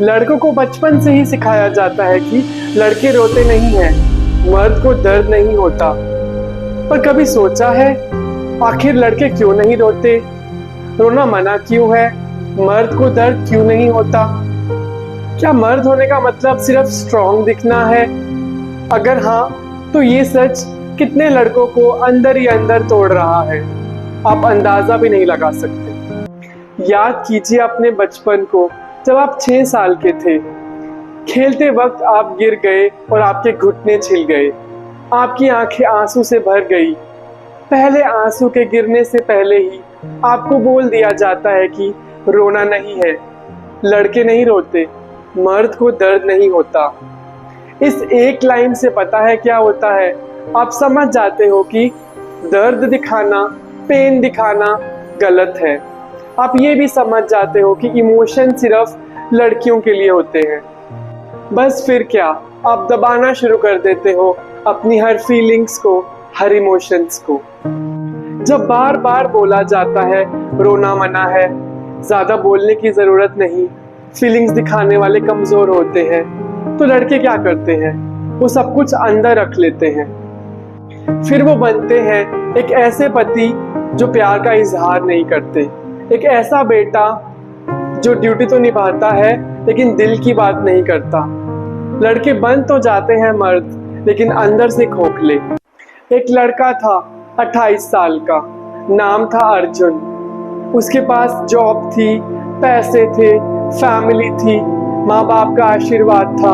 लड़कों को बचपन से ही सिखाया जाता है कि लड़के रोते नहीं हैं, मर्द को दर्द नहीं होता। पर कभी सोचा है आखिर लड़के क्यों नहीं रोते? रोना मना क्यों है? मर्द को दर्द क्यों नहीं होता? क्या मर्द होने का मतलब सिर्फ स्ट्रॉन्ग दिखना है? अगर हाँ, तो ये सच कितने लड़कों को अंदर ही अंदर तोड़ रहा है, आप अंदाजा भी नहीं लगा सकते। याद कीजिए अपने बचपन को, जब आप 6 साल के थे। खेलते वक्त आप गिर गए और आपके घुटने छिल गए, आपकी आंखें आंसू से भर गई। पहले आंसू के गिरने से पहले ही आपको बोल दिया जाता है कि रोना नहीं है, लड़के नहीं रोते, मर्द को दर्द नहीं होता। इस एक लाइन से पता है क्या होता है? आप समझ जाते हो कि दर्द दिखाना, पेन दिखाना गलत है। आप ये भी समझ जाते हो कि इमोशन सिर्फ लड़कियों के लिए होते हैं। बस फिर क्या, आप दबाना शुरू कर देते हो अपनी हर फीलिंग्स को, हर इमोशंस को। जब बार बार बोला जाता है रोना मना है, ज्यादा बोलने की जरूरत नहीं, फीलिंग्स दिखाने वाले कमजोर होते हैं, तो लड़के क्या करते हैं? वो सब कुछ अंदर रख लेते हैं। फिर वो बनते हैं एक ऐसे पति जो प्यार का इजहार नहीं करते, एक ऐसा बेटा जो ड्यूटी तो निभाता है लेकिन दिल की बात नहीं करता। लड़के बन तो जाते हैं मर्द, लेकिन अंदर से खोखले। एक लड़का था 28 साल का, नाम था अर्जुन। उसके पास जॉब थी, पैसे थे, फैमिली थी, माँ बाप का आशीर्वाद था,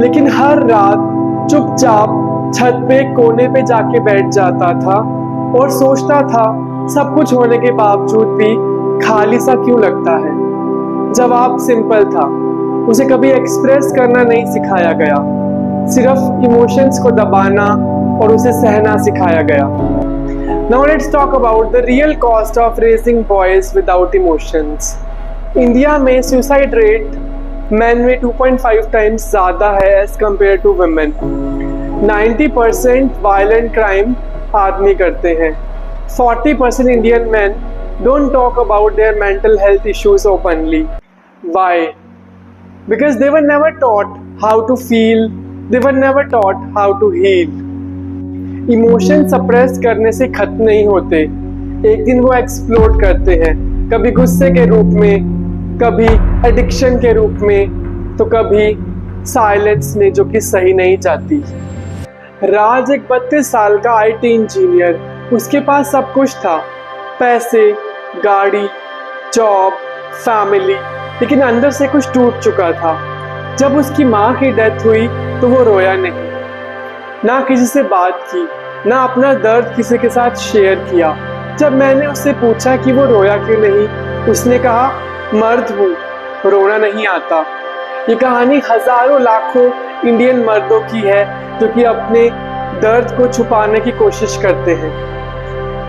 लेकिन हर रात चुपचाप छत पे कोने पे जाके बैठ जाता था और सोचता था सब कुछ होने के बावजूद भी खाली सा क्यों लगता है। जवाब सिंपल था, उसे कभी एक्सप्रेस करना नहीं सिखाया गया, सिर्फ इमोशंस को दबाना और उसे सहना सिखाया गया। Now let's talk about the real cost of raising boys without emotions. India में सुसाइड रेट मैन में 2.5 टाइम्स ज्यादा है as compare to women. 90% violent crime आदमी करते हैं। 40% Indian man don't talk about their mental health issues openly. Why? Because they were never taught how to feel, they were never taught how to heal. Emotion suppress करने से खत्म नहीं होते, एक दिन वो एक्सप्लोड करते हैं, कभी गुस्से के रूप में, कभी एडिक्शन के रूप में, तो कभी साइलेंस में, जो कि सही नहीं जाती। राज एक 32 साल का IT इंजीनियर, उसके पास सब कुछ था, पैसे, गाड़ी, जॉब, फैमिली, लेकिन अंदर से कुछ टूट चुका था। जब उसकी माँ की डेथ हुई तो वो रोया नहीं, ना किसी से बात की, ना अपना दर्द किसी के साथ शेयर किया। जब मैंने उससे पूछा कि वो रोया क्यों नहीं, उसने कहा मर्द हूँ, रोना नहीं आता। ये कहानी हजारों लाखों इंडियन मर्दों की है जो कि अपने दर्द को छुपाने की कोशिश करते हैं,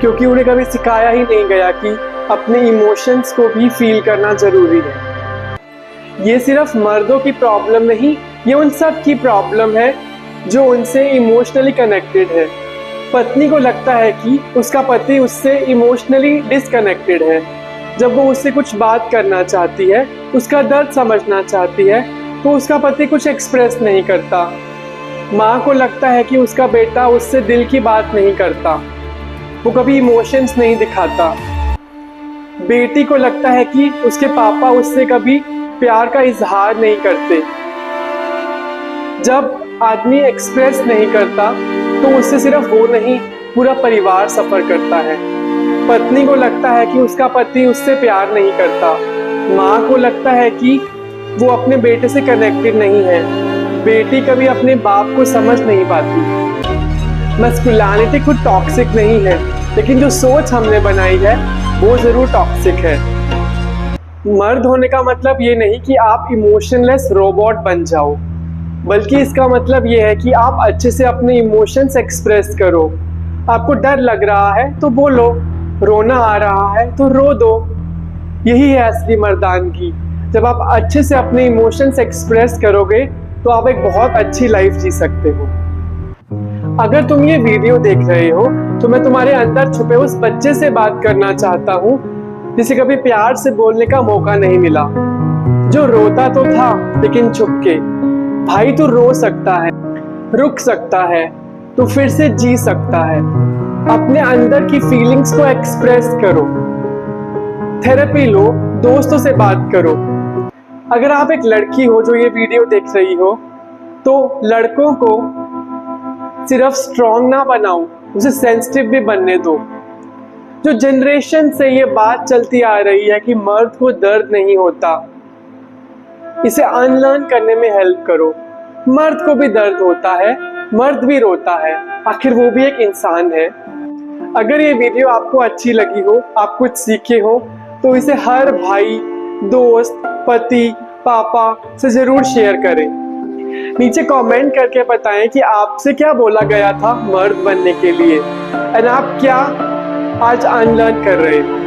क्योंकि उन्हें कभी सिखाया ही नहीं गया कि अपने इमोशंस को भी फील करना जरूरी है। ये सिर्फ मर्दों की प्रॉब्लम नहीं, ये उन सब की प्रॉब्लम है जो उनसे इमोशनली कनेक्टेड है। पत्नी को लगता है कि उसका पति उससे इमोशनली डिसकनेक्टेड है। जब वो उससे कुछ बात करना चाहती है, उसका दर्द समझना चाहती है, तो उसका पति कुछ एक्सप्रेस नहीं करता। माँ को लगता है कि उसका बेटा उससे दिल की बात नहीं करता, वो कभी इमोशंस नहीं दिखाता। बेटी को लगता है कि उसके पापा उससे कभी प्यार का इजहार नहीं करते। जब आदमी एक्सप्रेस नहीं करता तो उससे सिर्फ वो नहीं, पूरा परिवार सफर करता है। पत्नी को लगता है कि उसका पति उससे प्यार नहीं करता। माँ को लगता है कि वो अपने बेटे से कनेक्टेड नहीं है। बेटी कभी अपने बाप को समझ नहीं पाती। मस्कुलिनिटी खुद टॉक्सिक नहीं है, लेकिन जो सोच हमने बनाई है वो जरूर टॉक्सिक है। मर्द होने का मतलब ये नहीं कि आप इमोशनलेस रोबोट बन जाओ, बल्कि इसका मतलब ये है कि आप अच्छे से अपने इमोशंस एक्सप्रेस करो। आपको डर लग रहा है तो बोलो, रोना आ रहा है तो रो दो। यही है असली मर्दानगी। जब आप अच्छे से अपने इमोशंस एक्सप्रेस करोगे तो आप एक बहुत अच्छी लाइफ जी सकते हो। अगर तुम ये वीडियो देख रहे हो तो मैं तुम्हारे अंदर छुपे उस बच्चे से बात करना चाहता हूँ जिसे कभी प्यार से बोलने का मौका नहीं मिला, जो रोता तो था लेकिन छुप के। भाई तू रो सकता है, रुक सकता है, तू फिर से जी सकता है। अपने अंदर की फीलिंग्स को एक्सप्रेस करो, थेरेपी लो, दोस्तों से बात करो। अगर आप एक लड़की हो जो ये वीडियो देख रही हो, तो लड़कों को सिर्फ स्ट्रॉन्ग ना बनाओ, उसे सेंसिटिव भी बनने दो। जो जनरेशन से ये बात चलती आ रही है कि मर्द को दर्द नहीं होता, इसे अनलर्न करने में हेल्प करो। मर्द को भी दर्द होता है, मर्द भी रोता है, आखिर वो भी एक इंसान है। अगर ये वीडियो आपको अच्छी लगी हो, आप कुछ सीखे हो, तो इसे हर भाई, दोस्त, पति, पापा से जरूर शेयर करें। नीचे कमेंट करके बताएं कि आपसे क्या बोला गया था मर्द बनने के लिए, एंड आप क्या आज अनलर्न कर रहे हो।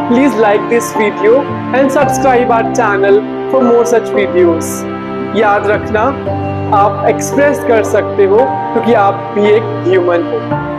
Please like this video and subscribe our channel for more such videos. याद रखना, आप एक्सप्रेस कर सकते हो क्योंकि आप भी एक ह्यूमन हो।